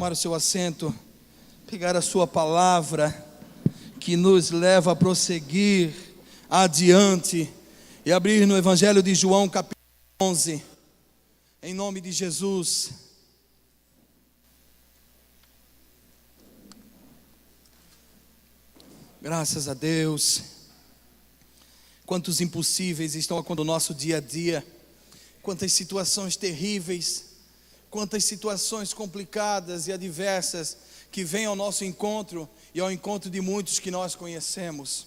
tomar o seu assento, pegar a sua palavra que nos leva a prosseguir adiante e abrir no Evangelho de João, capítulo 11, em nome de Jesus. Graças a Deus. Quantos impossíveis estão acontecendo no nosso dia a dia, quantas situações terríveis, quantas situações complicadas e adversas que vêm ao nosso encontro e ao encontro de muitos que nós conhecemos.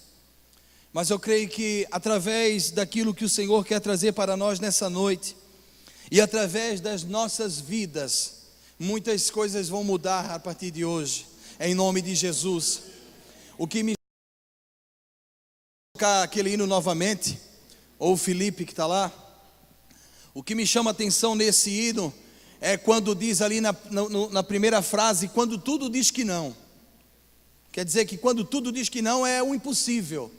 Mas eu creio que através daquilo que o Senhor quer trazer para nós nessa noite, e através das nossas vidas, muitas coisas vão mudar a partir de hoje, em nome de Jesus. O que me tocar aquele hino novamente, ou o Felipe que está lá, o que me chama a atenção nesse hino é quando diz ali na primeira frase, quando tudo diz que não. Quer dizer que quando tudo diz que não é o impossível,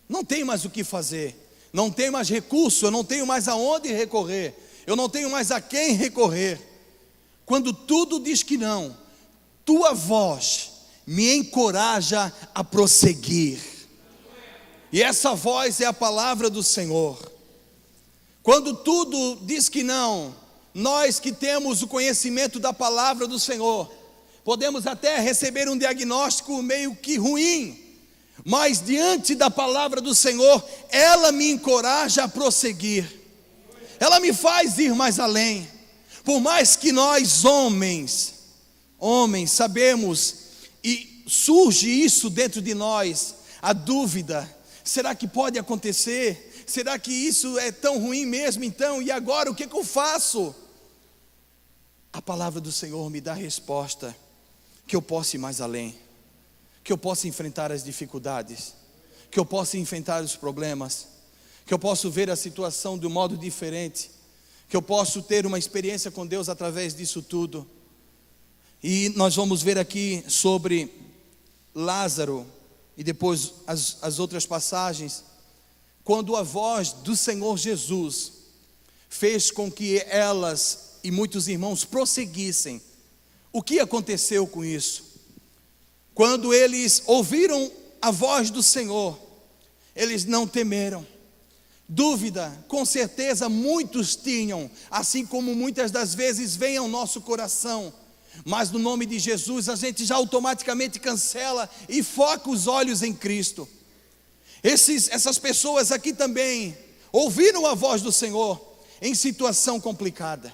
não tem mais o que fazer, não tem mais recurso, eu não tenho mais aonde recorrer, eu não tenho mais a quem recorrer. Quando tudo diz que não, tua voz me encoraja a prosseguir. E essa voz é a palavra do Senhor. Quando tudo diz que não, nós que temos o conhecimento da palavra do Senhor, podemos até receber um diagnóstico meio que ruim, mas diante da palavra do Senhor, ela me encoraja a prosseguir, ela me faz ir mais além. Por mais que nós homens sabemos, e surge isso dentro de nós, a dúvida: será que pode acontecer? Será que isso é tão ruim mesmo então? E agora o que eu faço? A palavra do Senhor me dá a resposta, que eu possa ir mais além, que eu possa enfrentar as dificuldades, que eu possa enfrentar os problemas, que eu possa ver a situação de um modo diferente, que eu possa ter uma experiência com Deus através disso tudo. E nós vamos ver aqui sobre Lázaro e depois as outras passagens, quando a voz do Senhor Jesus fez com que elas e muitos irmãos prosseguissem. O que aconteceu com isso? Quando eles ouviram a voz do Senhor, eles não temeram. Dúvida, com certeza muitos tinham, assim como muitas das vezes vem ao nosso coração, mas no nome de Jesus a gente já automaticamente cancela e foca os olhos em Cristo. Essas pessoas aqui também ouviram a voz do Senhor em situação complicada.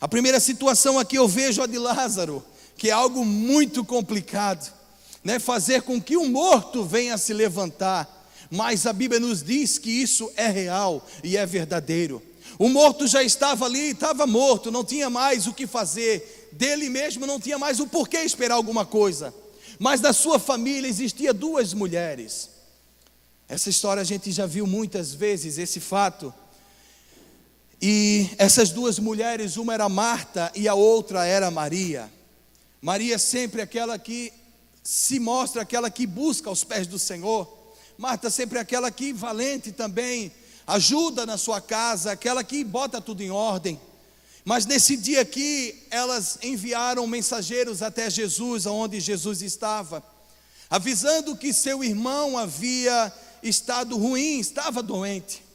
A primeira situação aqui eu vejo a de Lázaro, que é algo muito complicado, né? Fazer com que um morto venha a se levantar, mas a Bíblia nos diz que isso é real e é verdadeiro. O morto já estava ali, estava morto, não tinha mais o que fazer, dele mesmo não tinha mais o porquê esperar alguma coisa, mas na sua família existia duas mulheres. Essa história a gente já viu muitas vezes, esse fato. E essas duas mulheres, uma era Marta e a outra era Maria. Maria sempre aquela que se mostra, aquela que busca aos pés do Senhor. Marta sempre aquela que valente também, ajuda na sua casa, aquela que bota tudo em ordem. Mas nesse dia aqui, elas enviaram mensageiros até Jesus, aonde Jesus estava, avisando que seu irmão havia estado ruim, estava doente.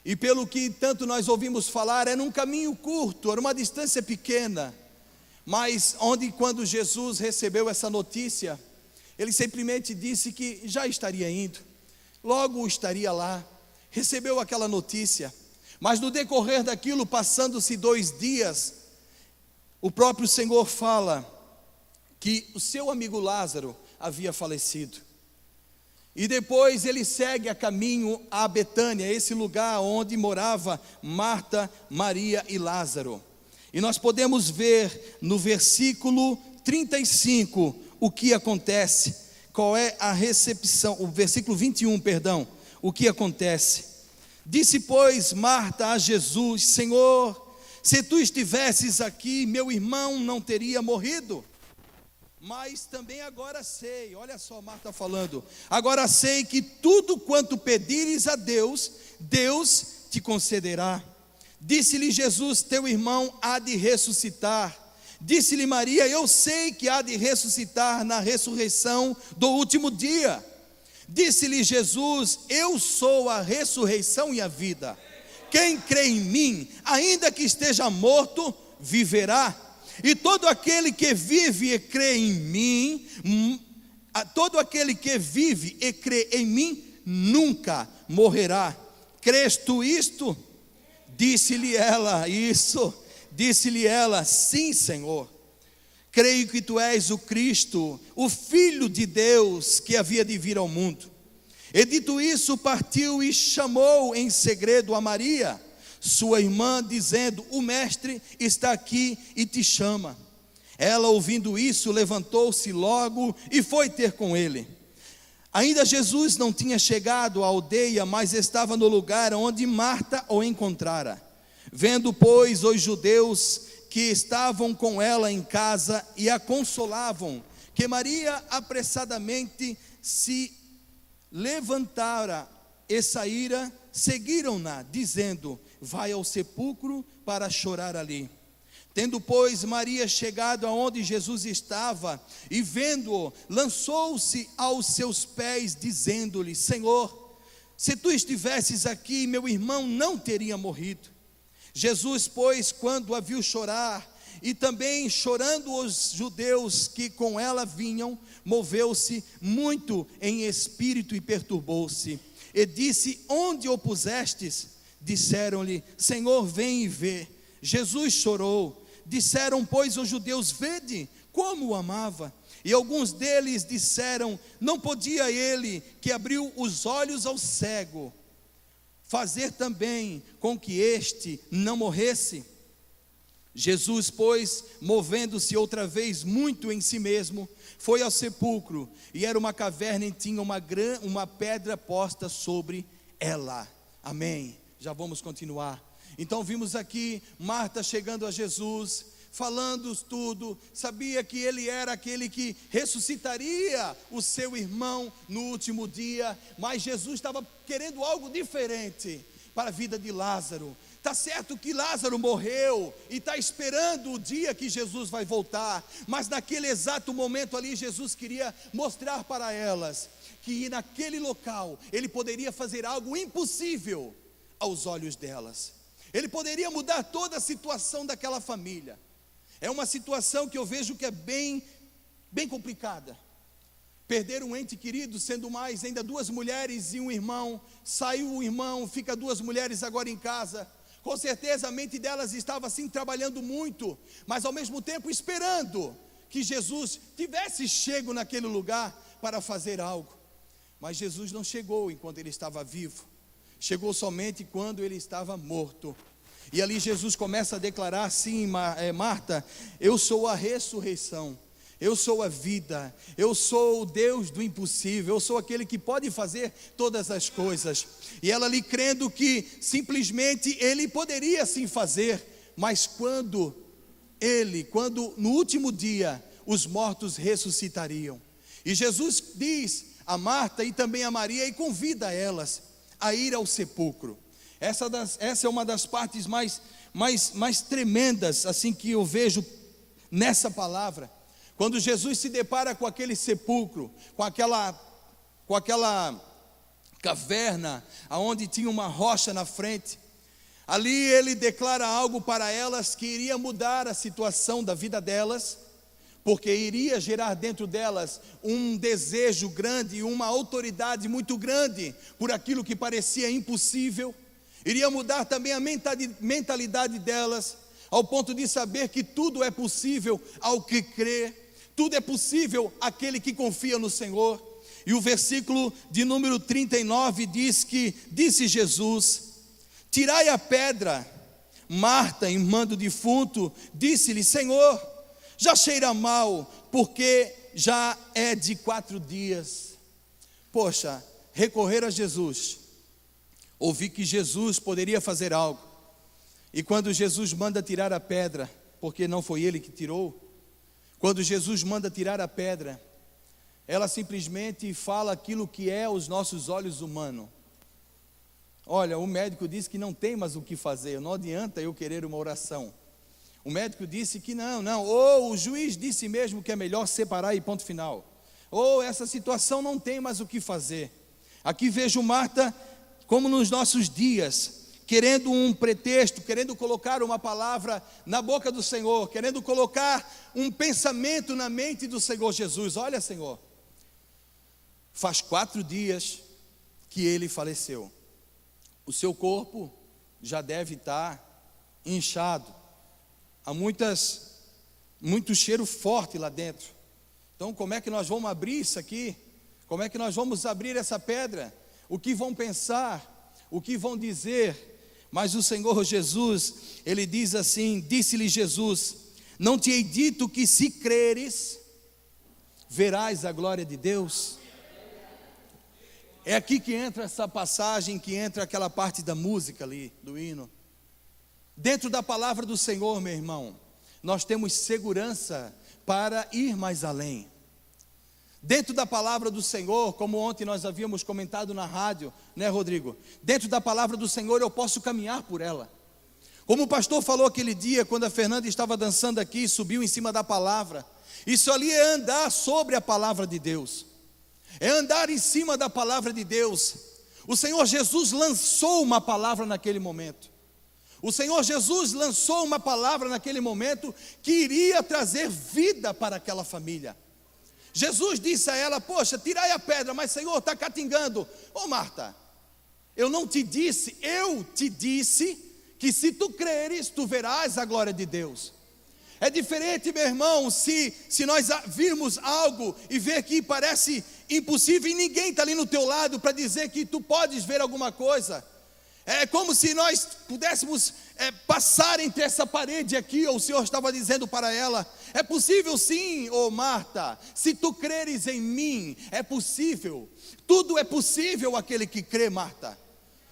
E pelo que tanto nós ouvimos falar, era um caminho curto, era uma distância pequena, mas onde quando Jesus recebeu essa notícia, ele simplesmente disse que já estaria indo, logo estaria lá, recebeu aquela notícia, mas no decorrer daquilo, passando-se 2 dias, o próprio Senhor fala que o seu amigo Lázaro havia falecido. E depois ele segue a caminho a Betânia, esse lugar onde morava Marta, Maria e Lázaro. E nós podemos ver no versículo 35 o que acontece, qual é a recepção, o versículo 21, perdão, o que acontece. Disse, pois, Marta a Jesus: Senhor, se tu estivesses aqui, meu irmão não teria morrido. Mas também agora sei, olha só Marta falando, agora sei que tudo quanto pedires a Deus, Deus te concederá. Disse-lhe Jesus: teu irmão há de ressuscitar. Disse-lhe Maria: eu sei que há de ressuscitar na ressurreição do último dia. Disse-lhe Jesus: eu sou a ressurreição e a vida. Quem crê em mim, ainda que esteja morto, viverá. E todo aquele que vive e crê em mim, todo aquele que vive e crê em mim, nunca morrerá. Crês tu isto? Disse-lhe ela: isso. Disse-lhe ela: sim, Senhor. Creio que tu és o Cristo, o Filho de Deus, que havia de vir ao mundo. E dito isso, partiu e chamou em segredo a Maria, sua irmã, dizendo: o mestre está aqui e te chama. Ela, ouvindo isso, levantou-se logo e foi ter com ele. Ainda Jesus não tinha chegado à aldeia, mas estava no lugar onde Marta o encontrara. Vendo, pois, os judeus que estavam com ela em casa e a consolavam, que Maria apressadamente se levantara e saíra, seguiram-na, dizendo: vai ao sepulcro para chorar ali. Tendo, pois, Maria chegado aonde Jesus estava, e vendo-o, lançou-se aos seus pés, dizendo-lhe: Senhor, se tu estivesses aqui, meu irmão não teria morrido. Jesus, pois, quando a viu chorar, e também chorando os judeus que com ela vinham, moveu-se muito em espírito e perturbou-se. E disse: onde o pusestes? Disseram-lhe: Senhor, vem e vê. Jesus chorou. Disseram, pois, os judeus: vede como o amava. E alguns deles disseram: não podia ele, que abriu os olhos ao cego, fazer também com que este não morresse? Jesus, pois, movendo-se outra vez muito em si mesmo, foi ao sepulcro, e era uma caverna e tinha uma pedra posta sobre ela. Amém. Já vamos continuar. Então vimos aqui Marta chegando a Jesus, falando tudo, sabia que ele era aquele que ressuscitaria o seu irmão no último dia, mas Jesus estava querendo algo diferente para a vida de Lázaro. Está certo que Lázaro morreu e está esperando o dia que Jesus vai voltar, mas naquele exato momento ali, Jesus queria mostrar para elas que naquele local ele poderia fazer algo impossível aos olhos delas. Ele poderia mudar toda a situação daquela família. É uma situação que eu vejo que é bem complicada. Perder um ente querido, sendo mais ainda duas mulheres e um irmão. Saiu o irmão, fica duas mulheres agora em casa. Com certeza a mente delas estava assim trabalhando muito, mas ao mesmo tempo esperando que Jesus tivesse chego naquele lugar para fazer algo. Mas Jesus não chegou enquanto ele estava vivo. Chegou somente quando ele estava morto. E ali Jesus começa a declarar assim: Marta, eu sou a ressurreição, eu sou a vida, eu sou o Deus do impossível, eu sou aquele que pode fazer todas as coisas. E ela ali crendo que simplesmente ele poderia sim fazer, mas quando no último dia os mortos ressuscitariam. E Jesus diz a Marta e também a Maria, e convida elas a ir ao sepulcro. Essa é uma das partes mais tremendas assim que eu vejo nessa palavra. Quando Jesus se depara com aquele sepulcro, com aquela caverna, aonde tinha uma rocha na frente, ali ele declara algo para elas que iria mudar a situação da vida delas, porque iria gerar dentro delas um desejo grande, uma autoridade muito grande por aquilo que parecia impossível. Iria mudar também a mentalidade delas, ao ponto de saber que tudo é possível ao que crê, tudo é possível àquele que confia no Senhor. E o versículo de número 39 diz que, disse Jesus: tirai a pedra. Marta, irmã do defunto, disse-lhe: Senhor, já cheira mal, porque já é de 4 dias. Poxa, recorrer a Jesus, ouvi que Jesus poderia fazer algo, e quando Jesus manda tirar a pedra, porque não foi ele que tirou, quando Jesus manda tirar a pedra, ela simplesmente fala aquilo que é aos nossos olhos humanos. Olha, o médico disse que não tem mais o que fazer, não adianta eu querer uma oração. O médico disse que não, ou o juiz disse mesmo que é melhor separar e ponto final. Ou essa situação não tem mais o que fazer. Aqui vejo Marta, como nos nossos dias, querendo um pretexto, querendo colocar uma palavra na boca do Senhor, querendo colocar um pensamento na mente do Senhor Jesus. Olha, Senhor, faz 4 dias que ele faleceu. O seu corpo já deve estar inchado. Há muito cheiro forte lá dentro. Então como é que nós vamos abrir isso aqui? Como é que nós vamos abrir essa pedra? O que vão pensar? O que vão dizer? Mas o Senhor Jesus, Ele diz assim, disse-lhe Jesus, não te hei dito que se creres, verás a glória de Deus? É aqui que entra essa passagem, que entra aquela parte da música ali, do hino. Dentro da palavra do Senhor, meu irmão, nós temos segurança para ir mais além. Dentro da palavra do Senhor, como ontem nós havíamos comentado na rádio, né, Rodrigo? Dentro da palavra do Senhor eu posso caminhar por ela. Como o pastor falou aquele dia, quando a Fernanda estava dançando aqui, subiu em cima da palavra. Isso ali é andar sobre a palavra de Deus. É andar em cima da palavra de Deus. O Senhor Jesus lançou uma palavra naquele momento. O Senhor Jesus lançou uma palavra naquele momento que iria trazer vida para aquela família. Jesus disse a ela, poxa, tirai a pedra, mas Senhor, está catingando. Ô Marta, eu te disse que se tu creres, tu verás a glória de Deus. É diferente, meu irmão, se nós virmos algo e ver que parece impossível e ninguém está ali no teu lado para dizer que tu podes ver alguma coisa. É como se nós pudéssemos passar entre essa parede aqui, ou o Senhor estava dizendo para ela, é possível sim, ô Marta, se tu creres em mim, é possível, tudo é possível aquele que crê, Marta.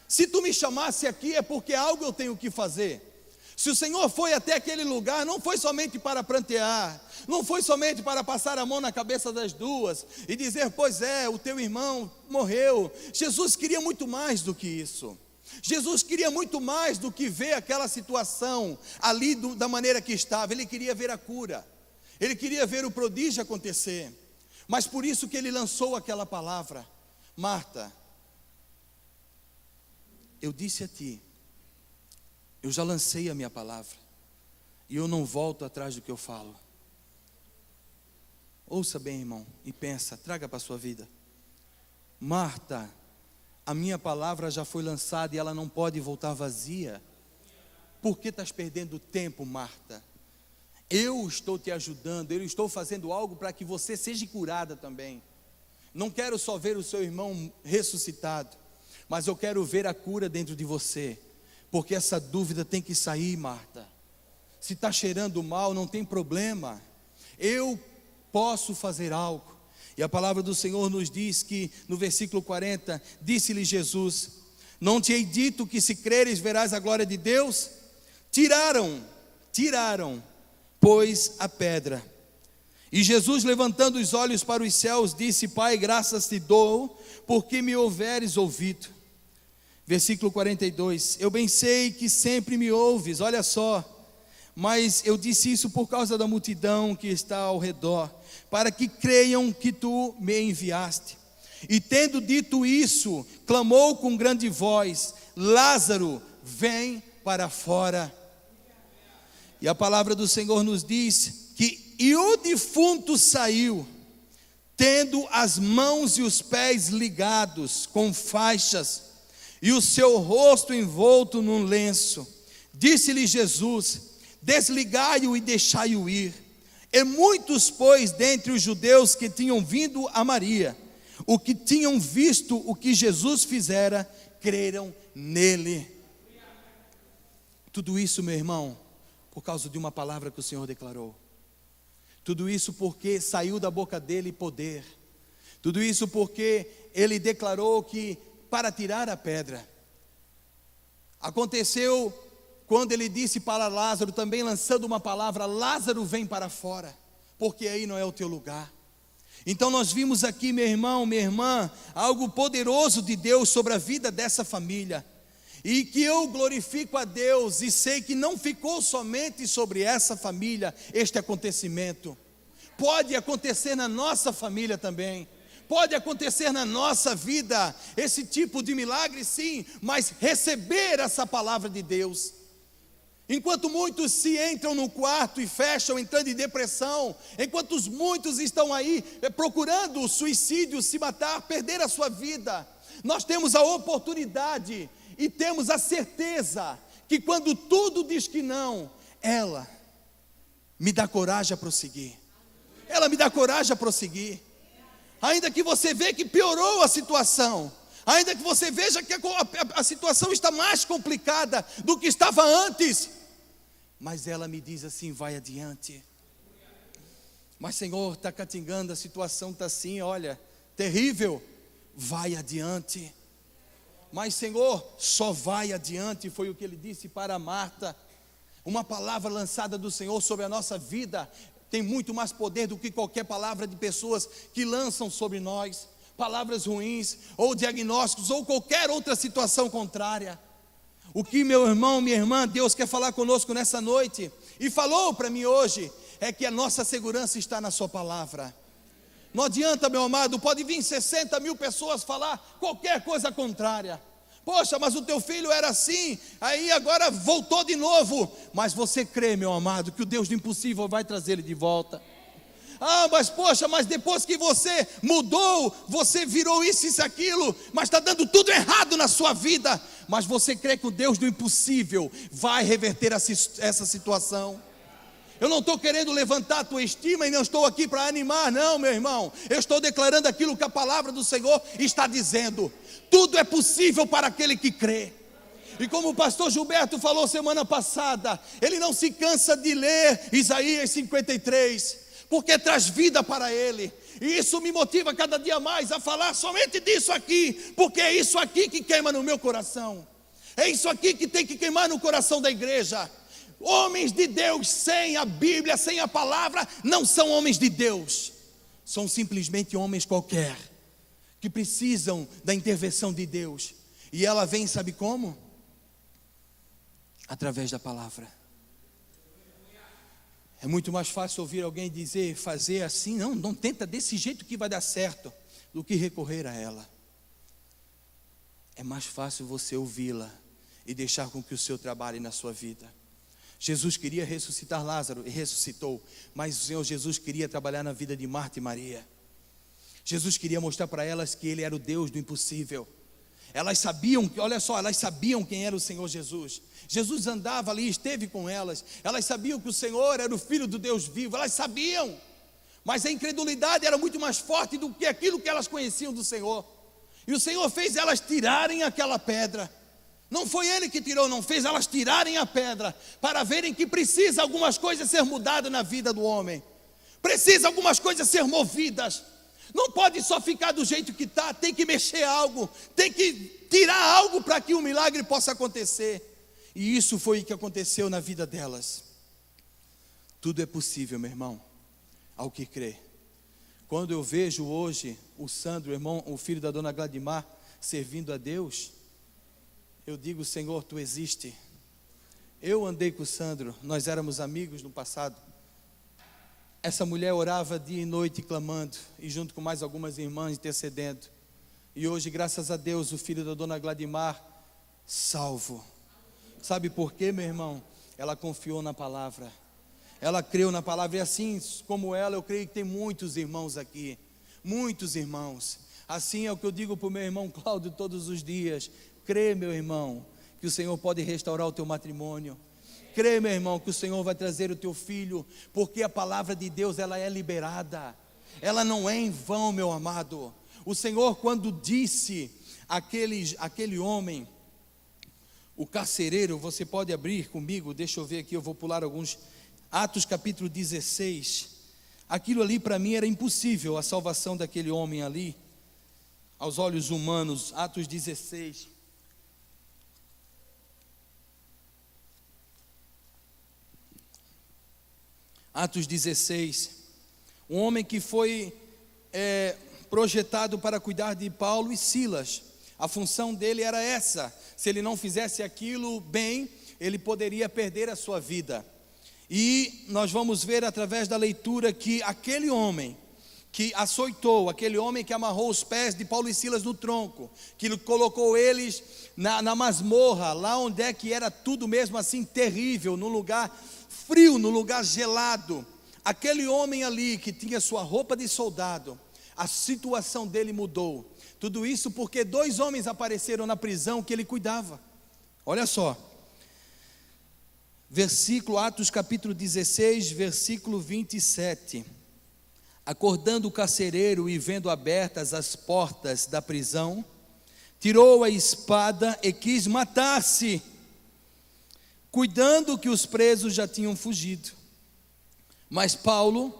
Se tu me chamasse aqui é porque algo eu tenho que fazer. Se o Senhor foi até aquele lugar, não foi somente para prantear, não foi somente para passar a mão na cabeça das duas e dizer, pois é, o teu irmão morreu. Jesus queria muito mais do que isso. Jesus queria muito mais do que ver aquela situação ali da maneira que estava. Ele queria ver a cura, ele queria ver o prodígio acontecer. Mas por isso que ele lançou aquela palavra, Marta, eu disse a ti, eu já lancei a minha palavra, e eu não volto atrás do que eu falo. Ouça bem, irmão, e pensa, traga para a sua vida. Marta, a minha palavra já foi lançada e ela não pode voltar vazia. Por que estás perdendo tempo, Marta? Eu estou te ajudando, eu estou fazendo algo para que você seja curada também. Não quero só ver o seu irmão ressuscitado, mas eu quero ver a cura dentro de você. Porque essa dúvida tem que sair, Marta. Se está cheirando mal, não tem problema. Eu posso fazer algo. E a palavra do Senhor nos diz que no versículo 40, disse-lhe Jesus, não te hei dito que se creres verás a glória de Deus? Tiraram, pois a pedra. E Jesus, levantando os olhos para os céus, disse, Pai, graças te dou, porque me houveres ouvido. Versículo 42, eu bem sei que sempre me ouves, olha só, mas eu disse isso por causa da multidão que está ao redor, para que creiam que tu me enviaste. E tendo dito isso, clamou com grande voz, Lázaro, vem para fora. E a palavra do Senhor nos diz que e o defunto saiu, tendo as mãos e os pés ligados com faixas, e o seu rosto envolto num lenço. Disse-lhe Jesus, desligai-o e deixai-o ir. E muitos, pois, dentre os judeus que tinham vindo a Maria, o que tinham visto o que Jesus fizera, creram nele. Tudo isso, meu irmão, por causa de uma palavra que o Senhor declarou. Tudo isso porque saiu da boca dele poder. Tudo isso porque ele declarou que para tirar a pedra. Aconteceu quando ele disse para Lázaro, também lançando uma palavra, Lázaro, vem para fora, porque aí não é o teu lugar. Então nós vimos aqui, meu irmão, minha irmã, algo poderoso de Deus sobre a vida dessa família. E que eu glorifico a Deus e sei que não ficou somente sobre essa família este acontecimento. Pode acontecer na nossa família também. Pode acontecer na nossa vida esse tipo de milagre, sim, mas receber essa palavra de Deus. Enquanto muitos se entram no quarto e fecham, entrando em depressão, enquanto muitos estão aí procurando o suicídio, se matar, perder a sua vida, nós temos a oportunidade e temos a certeza que quando tudo diz que não, ela me dá coragem a prosseguir. Ela me dá coragem a prosseguir. Ainda que você veja que piorou a situação, ainda que você veja que a situação está mais complicada do que estava antes, mas ela me diz assim: vai adiante. Mas Senhor, está catingando, a situação está assim, olha, terrível. Vai adiante. Mas Senhor, só vai adiante, foi o que Ele disse para Marta. Uma palavra lançada do Senhor sobre a nossa vida tem muito mais poder do que qualquer palavra de pessoas que lançam sobre nós, palavras ruins, ou diagnósticos, ou qualquer outra situação contrária. O que, meu irmão, minha irmã, Deus quer falar conosco nessa noite, e falou para mim hoje, é que a nossa segurança está na sua palavra. Não adianta, meu amado, pode vir 60 mil pessoas falar qualquer coisa contrária. Poxa, mas o teu filho era assim, aí agora voltou de novo. Mas você crê, meu amado, que o Deus do impossível vai trazer ele de volta. Ah, mas poxa, mas depois que você mudou, você virou isso, aquilo, mas está dando tudo errado na sua vida. Mas você crê que o Deus do impossível vai reverter essa situação. Eu não estou querendo levantar a tua estima e não estou aqui para animar, não, meu irmão. Eu estou declarando aquilo que a palavra do Senhor está dizendo. Tudo é possível para aquele que crê. E como o pastor Gilberto falou semana passada, ele não se cansa de ler Isaías 53, porque traz vida para ele. E isso me motiva cada dia mais a falar somente disso aqui, porque é isso aqui que queima no meu coração. É isso aqui que tem que queimar no coração da igreja. Homens de Deus sem a Bíblia, sem a palavra, não são homens de Deus. São simplesmente homens qualquer, que precisam da intervenção de Deus. E ela vem, sabe como? Através da palavra. É muito mais fácil ouvir alguém dizer, fazer assim, não tenta desse jeito que vai dar certo, do que recorrer a ela. É mais fácil você ouvi-la e deixar com que o Senhor trabalhe na sua vida. Jesus queria ressuscitar Lázaro e ressuscitou, mas o Senhor Jesus queria trabalhar na vida de Marta e Maria. Jesus queria mostrar para elas que Ele era o Deus do impossível. Elas sabiam, olha só, elas sabiam quem era o Senhor Jesus. Jesus andava ali, esteve com elas. Elas sabiam que o Senhor era o Filho do Deus vivo, elas sabiam. Mas a incredulidade era muito mais forte do que aquilo que elas conheciam do Senhor. E o Senhor fez elas tirarem aquela pedra. Não foi Ele que tirou, não, fez elas tirarem a pedra, para verem que precisa algumas coisas ser mudadas na vida do homem. Precisa algumas coisas ser movidas. Não pode só ficar do jeito que está, tem que mexer algo, tem que tirar algo para que o milagre possa acontecer. E isso foi o que aconteceu na vida delas. Tudo é possível, meu irmão, ao que crê. Quando eu vejo hoje o Sandro, irmão, o filho da dona Gladimar, servindo a Deus, eu digo, Senhor, Tu existe. Eu andei com o Sandro, nós éramos amigos no passado. Essa mulher orava dia e noite clamando, e junto com mais algumas irmãs intercedendo. E hoje, graças a Deus, o filho da dona Gladimar, salvo. Sabe por quê, meu irmão? Ela confiou na palavra. Ela creu na palavra, e assim como ela, eu creio que tem muitos irmãos aqui. Muitos irmãos. Assim é o que eu digo para o meu irmão Cláudio todos os dias. Crê, meu irmão, que o Senhor pode restaurar o teu matrimônio. Crê, meu irmão, que o Senhor vai trazer o teu filho, porque a palavra de Deus, ela é liberada. Ela não é em vão, meu amado. O Senhor, quando disse aquele homem, o carcereiro, você pode abrir comigo, deixa eu ver aqui, eu vou pular alguns. Atos capítulo 16. Aquilo ali para mim era impossível, a salvação daquele homem ali, aos olhos humanos. Atos 16. Atos 16, um homem que foi projetado para cuidar de Paulo e Silas. A função dele era essa. Se ele não fizesse aquilo bem, ele poderia perder a sua vida. E nós vamos ver através da leitura que aquele homem que açoitou, aquele homem que amarrou os pés de Paulo e Silas no tronco, que colocou eles na masmorra, lá onde é que era tudo mesmo assim terrível, no lugar frio, no lugar gelado, aquele homem ali que tinha sua roupa de soldado, a situação dele mudou. Tudo isso porque 2 homens apareceram na prisão que ele cuidava. Olha só, versículo, Atos capítulo 16, versículo 27. Acordando o carcereiro e vendo abertas as portas da prisão, tirou a espada e quis matar-se, cuidando que os presos já tinham fugido. Mas Paulo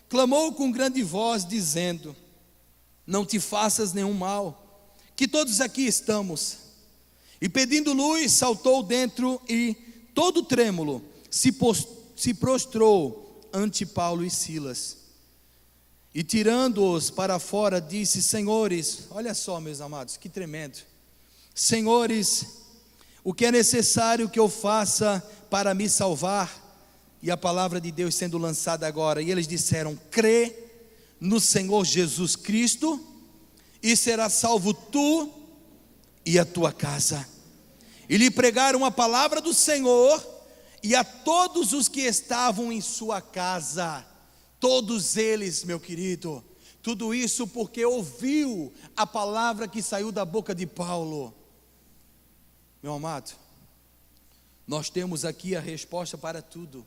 clamou com grande voz, dizendo: não te faças nenhum mal, que todos aqui estamos. E pedindo luz, saltou dentro e, todo trêmulo, se prostrou ante Paulo e Silas. E tirando-os para fora, disse: senhores, olha só, meus amados, que tremendo. Senhores, o que é necessário que eu faça para me salvar? E a palavra de Deus sendo lançada agora, e eles disseram: crê no Senhor Jesus Cristo, e serás salvo tu e a tua casa. E lhe pregaram a palavra do Senhor, e a todos os que estavam em sua casa. Todos eles, meu querido, tudo isso porque ouviu a palavra que saiu da boca de Paulo. Meu amado, nós temos aqui a resposta para tudo.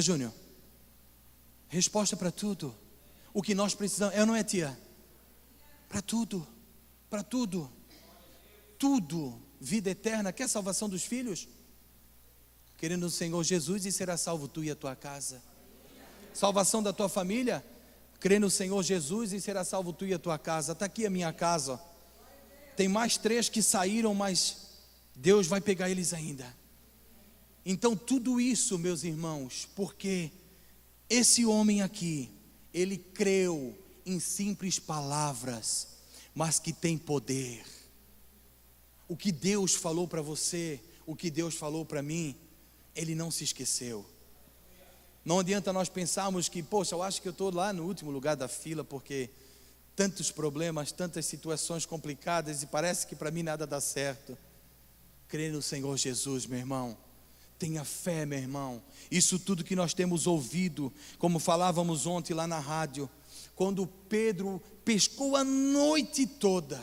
Júnior? Resposta para tudo. O que nós precisamos, não é, tia? Para tudo, para tudo. Tudo, vida eterna. Quer salvação dos filhos? Querendo o Senhor Jesus, e será salvo tu e a tua casa. Salvação da tua família, crê no Senhor Jesus e será salvo tu e a tua casa. Está aqui a minha casa, ó. Tem mais 3 que saíram, mas Deus vai pegar eles ainda. Então tudo isso, meus irmãos, porque esse homem aqui, ele creu em simples palavras, mas que tem poder. O que Deus falou para você, o que Deus falou para mim, ele não se esqueceu. Não adianta nós pensarmos que, poxa, eu acho que eu estou lá no último lugar da fila, porque tantos problemas, tantas situações complicadas, e parece que para mim nada dá certo. Crê no Senhor Jesus, meu irmão. Tenha fé, meu irmão. Isso tudo que nós temos ouvido, como falávamos ontem lá na rádio, quando Pedro pescou a noite toda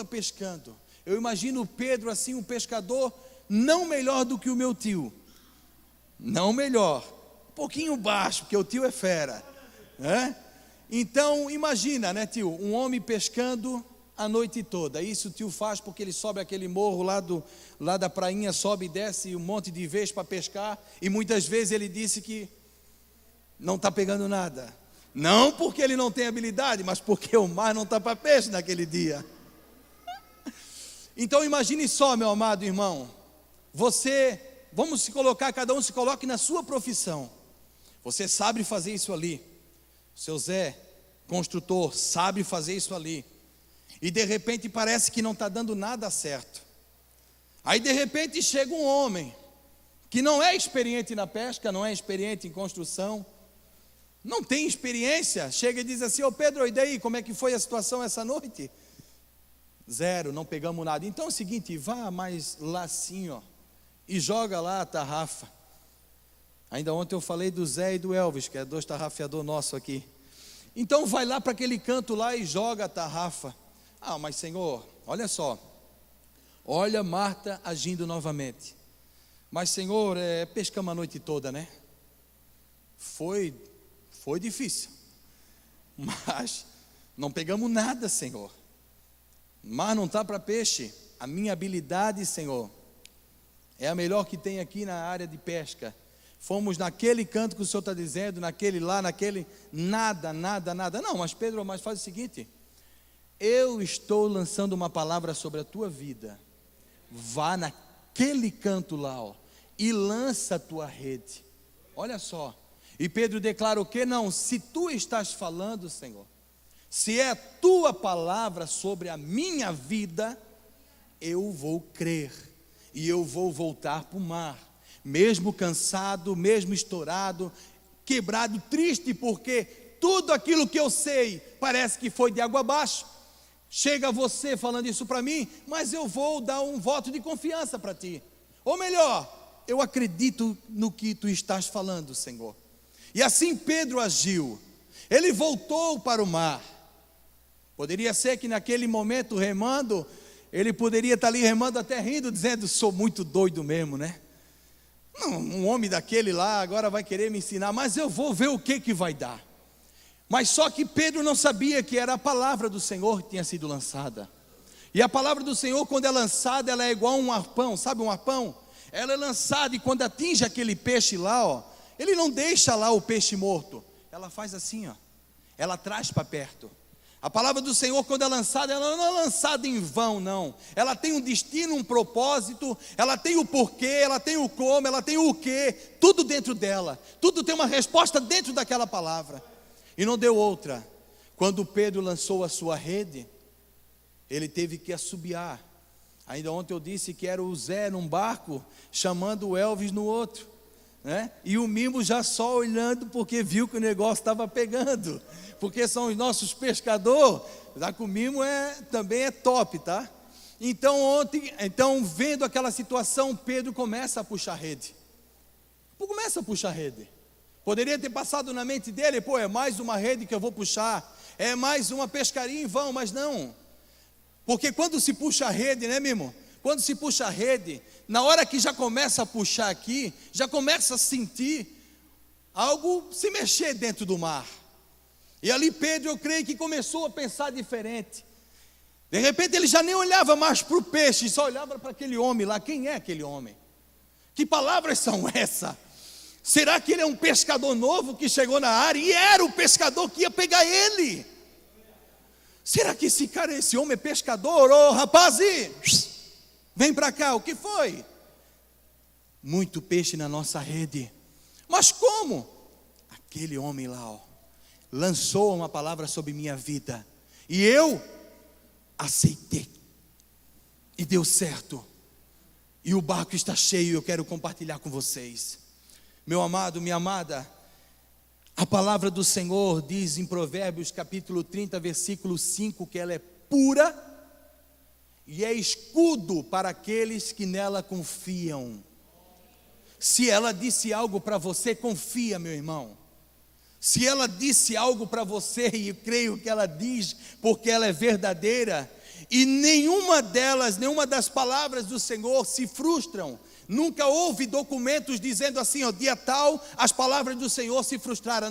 pescando. Eu imagino Pedro assim, um pescador não melhor do que o meu tio. Não melhor, um pouquinho baixo, porque o tio é fera, né? Então imagina, né, tio, um homem pescando a noite toda. Isso o tio faz porque ele sobe aquele morro lá da prainha, sobe e desce um monte de vezes para pescar, e muitas vezes ele disse que não está pegando nada. Não porque ele não tem habilidade, mas porque o mar não está para peixe naquele dia. Então imagine só, meu amado irmão, vamos se colocar, cada um se coloque na sua profissão. Você sabe fazer isso ali. O seu Zé, construtor, sabe fazer isso ali. E de repente parece que não está dando nada certo. Aí de repente chega um homem que não é experiente na pesca, não é experiente em construção, não tem experiência, chega e diz assim: ô Pedro, e daí, como é que foi a situação essa noite? 0, não pegamos nada. Então é o seguinte, vá mais lá assim, ó, e joga lá a tarrafa. Ainda ontem eu falei do Zé e do Elvis, que é 2 tarrafeadores nossos aqui. Então vai lá para aquele canto lá e joga a tarrafa. Ah, mas Senhor, olha só, olha Marta agindo novamente. Mas Senhor, pescamos a noite toda, né? Foi difícil, mas não pegamos nada, Senhor. Mas não está para peixe. A minha habilidade, Senhor, é a melhor que tem aqui na área de pesca. Fomos naquele canto que o Senhor está dizendo, naquele lá, naquele, nada. Não, mas Pedro, mas faz o seguinte, eu estou lançando uma palavra sobre a tua vida. Vá naquele canto lá, ó, e lança a tua rede. Olha só. E Pedro declara o quê? Não, se tu estás falando, Senhor, Se é a tua palavra sobre a minha vida, eu vou crer e eu vou voltar para o mar, mesmo cansado, mesmo estourado, quebrado, triste, porque tudo aquilo que eu sei parece que foi de água abaixo. Chega você falando isso para mim, mas eu vou dar um voto de confiança para ti. Ou melhor, eu acredito no que tu estás falando, Senhor. E assim Pedro agiu. Ele voltou para o mar. Poderia ser que naquele momento remando, ele poderia estar ali remando até rindo, dizendo: sou muito doido mesmo, né? Não, um homem daquele lá agora vai querer me ensinar, mas eu vou ver o que vai dar. Mas só que Pedro não sabia que era a palavra do Senhor que tinha sido lançada. E a palavra do Senhor, quando é lançada, ela é igual a um arpão, sabe um arpão? Ela é lançada e quando atinge aquele peixe lá, ó, ele não deixa lá o peixe morto. Ela faz assim, ó, ela traz para perto. A palavra do Senhor, quando é lançada, ela não é lançada em vão, não. Ela tem um destino, um propósito, ela tem o porquê, ela tem o como, ela tem o quê, tudo dentro dela. Tudo tem uma resposta dentro daquela palavra. E não deu outra. Quando Pedro lançou a sua rede, ele teve que assobiar. Ainda ontem eu disse que era o Zé num barco, chamando o Elvis no outro, né? E o Mimo já só olhando, porque viu que o negócio estava pegando. Porque são os nossos pescadores. Já que o Mimo também é top, tá? Então vendo aquela situação, Pedro começa a puxar rede. Poderia ter passado na mente dele: pô, é mais uma rede que eu vou puxar, é mais uma pescaria em vão, mas não. Porque quando se puxa a rede, né, Mimo? Quando se puxa a rede, na hora que já começa a puxar aqui, já começa a sentir algo se mexer dentro do mar. E ali Pedro, eu creio que começou a pensar diferente. De repente ele já nem olhava mais para o peixe, só olhava para aquele homem lá. Quem é aquele homem? Que palavras são essas? Será que ele é um pescador novo que chegou na área e era o pescador que ia pegar ele? Será que esse homem é pescador? Ô rapaz, vem para cá, o que foi? Muito peixe na nossa rede. Mas como? Aquele homem lá, ó, lançou uma palavra sobre minha vida e eu aceitei e deu certo. E o barco está cheio e eu quero compartilhar com vocês. Meu amado, minha amada, a palavra do Senhor diz em Provérbios capítulo 30, versículo 5, que ela é pura e é escudo para aqueles que nela confiam. Se ela disse algo para você, confia, meu irmão. Se ela disse algo para você, e eu creio que ela diz, porque ela é verdadeira, e nenhuma das palavras do Senhor se frustram. Nunca houve documentos dizendo assim, ó, dia tal, as palavras do Senhor se frustraram.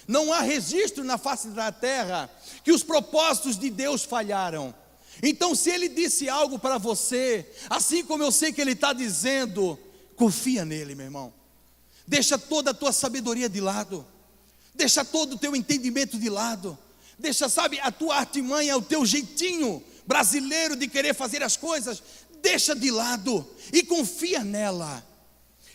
Não há registro na face da terra que os propósitos de Deus falharam. Então, se Ele disse algo para você, assim como eu sei que Ele está dizendo, confia nele, meu irmão. Deixa toda a tua sabedoria de lado, deixa todo o teu entendimento de lado, deixa, sabe, a tua artimanha, o teu jeitinho brasileiro de querer fazer as coisas, deixa de lado e confia nela.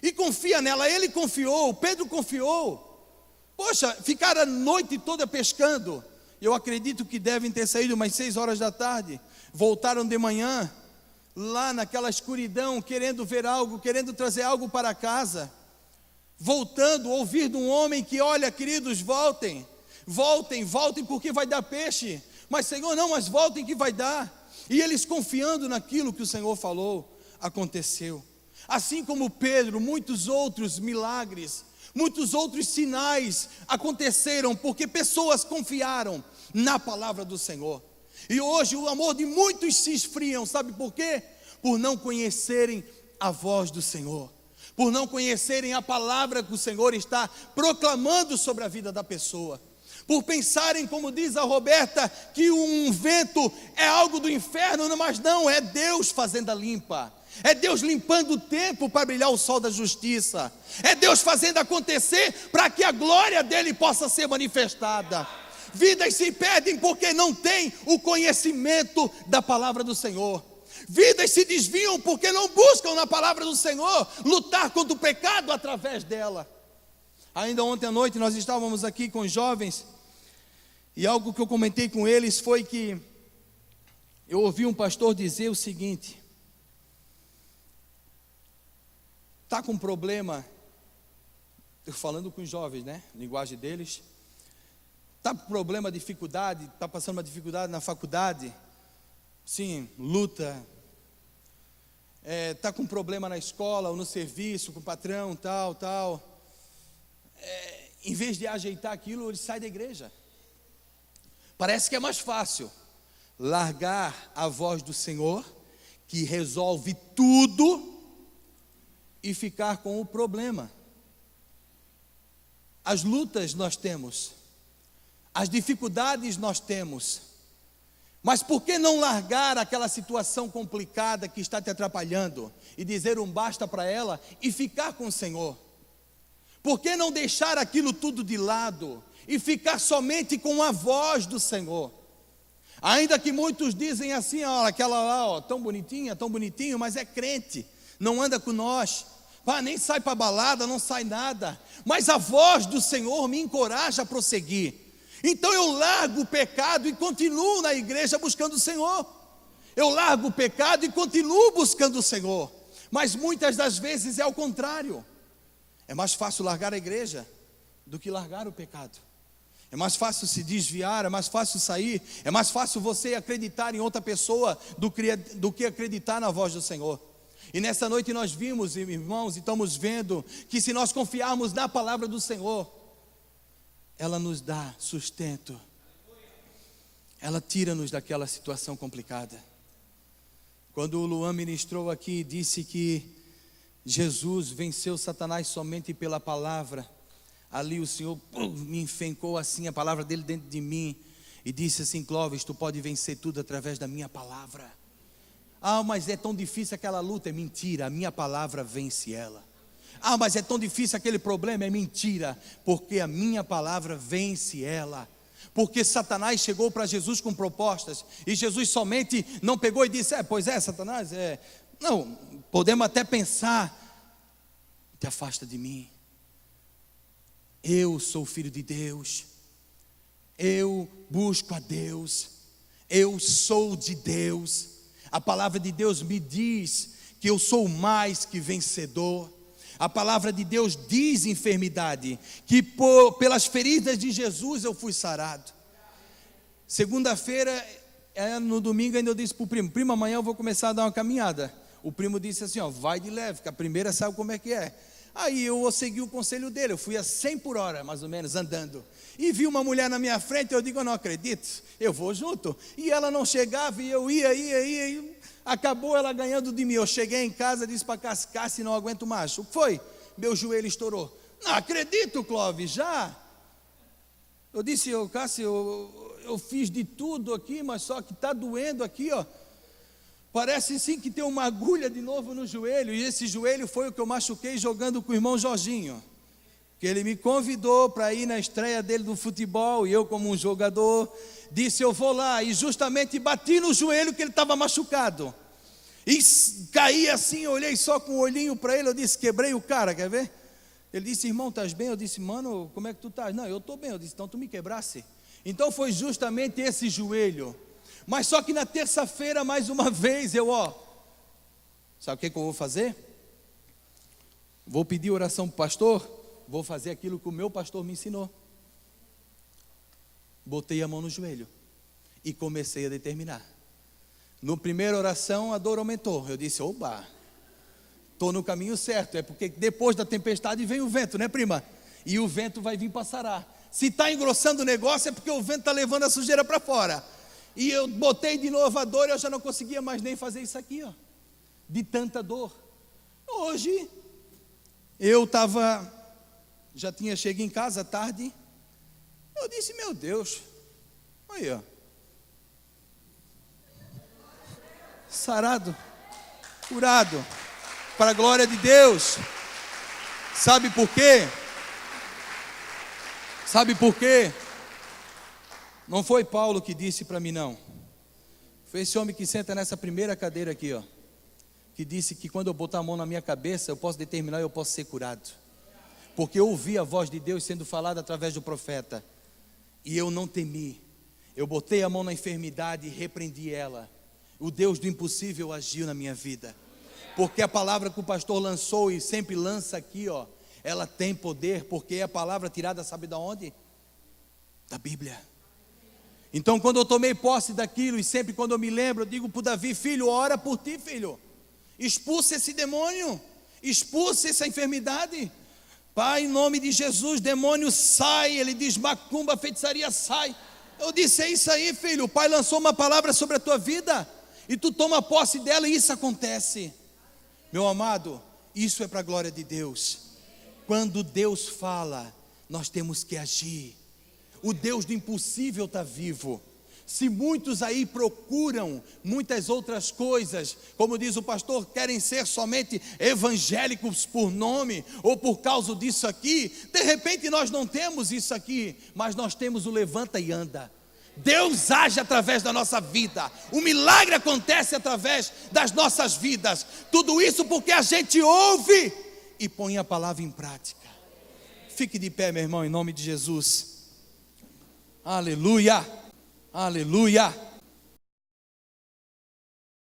Ele confiou, Pedro confiou. Poxa, ficaram a noite toda pescando. Eu acredito que devem ter saído umas 6 horas da tarde. Voltaram de manhã, lá naquela escuridão, querendo ver algo, querendo trazer algo para casa. Voltando, ouvir de um homem que, olha, queridos, voltem, porque vai dar peixe. Mas Senhor, não, mas voltem que vai dar. E eles confiando naquilo que o Senhor falou, aconteceu. Assim como Pedro, muitos outros milagres, muitos outros sinais aconteceram, porque pessoas confiaram na palavra do Senhor. E hoje o amor de muitos se esfriam, sabe por quê? Por não conhecerem a voz do Senhor, por não conhecerem a palavra que o Senhor está proclamando sobre a vida da pessoa, por pensarem, como diz a Roberta, que um vento é algo do inferno, mas não, é Deus fazendo a limpa, é Deus limpando o tempo para brilhar o sol da justiça, é Deus fazendo acontecer para que a glória dele possa ser manifestada. Vidas se perdem porque não têm o conhecimento da palavra do Senhor. Vidas se desviam porque não buscam na palavra do Senhor lutar contra o pecado através dela. Ainda ontem à noite nós estávamos aqui com os jovens E algo que eu comentei com eles foi que eu ouvi um pastor dizer o seguinte: está com problema, falando com os jovens, né? Linguagem deles. Está com problema, dificuldade, está passando uma dificuldade na faculdade, sim, luta. Está com problema na escola ou no serviço, com o patrão, tal. Em vez de ajeitar aquilo, ele sai da igreja. Parece que é mais fácil largar a voz do Senhor, que resolve tudo, e ficar com o problema. As lutas nós temos, as dificuldades nós temos, mas por que não largar aquela situação complicada que está te atrapalhando e dizer um basta para ela e ficar com o Senhor? Por que não deixar aquilo tudo de lado e ficar somente com a voz do Senhor? Ainda que muitos dizem assim: ó, aquela lá, ó, tão bonitinha, tão bonitinho, mas é crente, não anda com nós, nem sai para balada, não sai nada, mas a voz do Senhor me encoraja a prosseguir. Então eu largo o pecado e continuo na igreja buscando o Senhor. Eu largo o pecado e continuo buscando o Senhor. Mas muitas das vezes é o contrário. É mais fácil largar a igreja do que largar o pecado. É mais fácil se desviar, é mais fácil sair, é mais fácil você acreditar em outra pessoa do que acreditar na voz do Senhor. E nessa noite nós vimos, irmãos, e estamos vendo que se nós confiarmos na palavra do Senhor, ela nos dá sustento, ela tira-nos daquela situação complicada. Quando o Luan ministrou aqui, disse que Jesus venceu Satanás somente pela palavra. Ali o Senhor me enfencou assim a palavra dele dentro de mim e disse assim: Clóvis, tu pode vencer tudo através da minha palavra. Mas é tão difícil aquela luta. É mentira, a minha palavra vence ela. Mas é tão difícil aquele problema. É mentira, porque a minha palavra vence ela. Porque Satanás chegou para Jesus com propostas e Jesus somente não pegou e disse: pois é, Satanás, não, podemos até pensar, te afasta de mim. Eu sou filho de Deus, eu busco a Deus, eu sou de Deus. A palavra de Deus me diz que eu sou mais que vencedor. A palavra de Deus diz, enfermidade, que pelas feridas de Jesus eu fui sarado. Segunda-feira, no domingo ainda eu disse para o primo: amanhã eu vou começar a dar uma caminhada. O primo disse assim: vai de leve, que a primeira sabe como é que é. Aí eu segui o conselho dele, eu fui a 100 por hora, mais ou menos, andando. E vi uma mulher na minha frente, eu digo: eu não acredito, eu vou junto. E ela não chegava, e eu ia, e acabou ela ganhando de mim. Eu cheguei em casa, disse para Cássio: não aguento mais. O que foi? Meu joelho estourou. Não acredito, Clóvis, já? Eu disse: Cássio, eu fiz de tudo aqui, mas só que está doendo aqui, ó. Parece sim que tem uma agulha de novo no joelho. E esse joelho foi o que eu machuquei jogando com o irmão Jorginho, que ele me convidou para ir na estreia dele do futebol. E eu, como um jogador, disse: eu vou lá. E justamente bati no joelho que ele estava machucado. E caí assim, eu olhei só com o olhinho para ele. Eu disse: quebrei o cara, quer ver? Ele disse: irmão, estás bem? Eu disse: mano, como é que tu estás? Não, eu estou bem. Eu disse: então tu me quebrasse. Então foi justamente esse joelho. Mas só que na terça-feira, mais uma vez, sabe o que eu vou fazer? Vou pedir oração para o pastor, vou fazer aquilo que o meu pastor me ensinou. Botei a mão no joelho e comecei a determinar. No primeira oração, a dor aumentou. Eu disse: oba, estou no caminho certo. É porque depois da tempestade vem o vento, né, prima? E o vento vai vir para sarar. Se está engrossando o negócio, é porque o vento está levando a sujeira para fora. E eu botei de novo a dor, eu já não conseguia mais nem fazer isso aqui, de tanta dor. Hoje, eu já tinha chegado em casa à tarde, eu disse: meu Deus, aí, sarado, curado, para a glória de Deus. Sabe por quê? Sabe por quê? Não foi Paulo que disse para mim, não. Foi esse homem que senta nessa primeira cadeira aqui, que disse que quando eu botar a mão na minha cabeça, eu posso determinar, eu posso ser curado. Porque eu ouvi a voz de Deus sendo falada através do profeta. E eu não temi. Eu botei a mão na enfermidade e repreendi ela. O Deus do impossível agiu na minha vida. Porque a palavra que o pastor lançou e sempre lança aqui, ó, ela tem poder, porque é a palavra tirada, sabe de onde? Da Bíblia. Então quando eu tomei posse daquilo, e sempre quando eu me lembro, eu digo para o Davi: filho, ora por ti, filho. Expulsa esse demônio, expulsa essa enfermidade. Pai, em nome de Jesus, demônio sai. Ele diz: macumba, feitiçaria, sai. Eu disse: é isso aí, filho. O Pai lançou uma palavra sobre a tua vida, e tu toma posse dela, e isso acontece. Meu amado, isso é para a glória de Deus. Quando Deus fala, nós temos que agir. O Deus do impossível está vivo. Se muitos aí procuram muitas outras coisas, como diz o pastor, querem ser somente evangélicos por nome, ou por causa disso aqui, de repente nós não temos isso aqui, mas nós temos o levanta e anda. Deus age através da nossa vida, o milagre acontece através das nossas vidas, tudo isso porque a gente ouve e põe a palavra em prática. Fique de pé, meu irmão, em nome de Jesus. Aleluia, aleluia.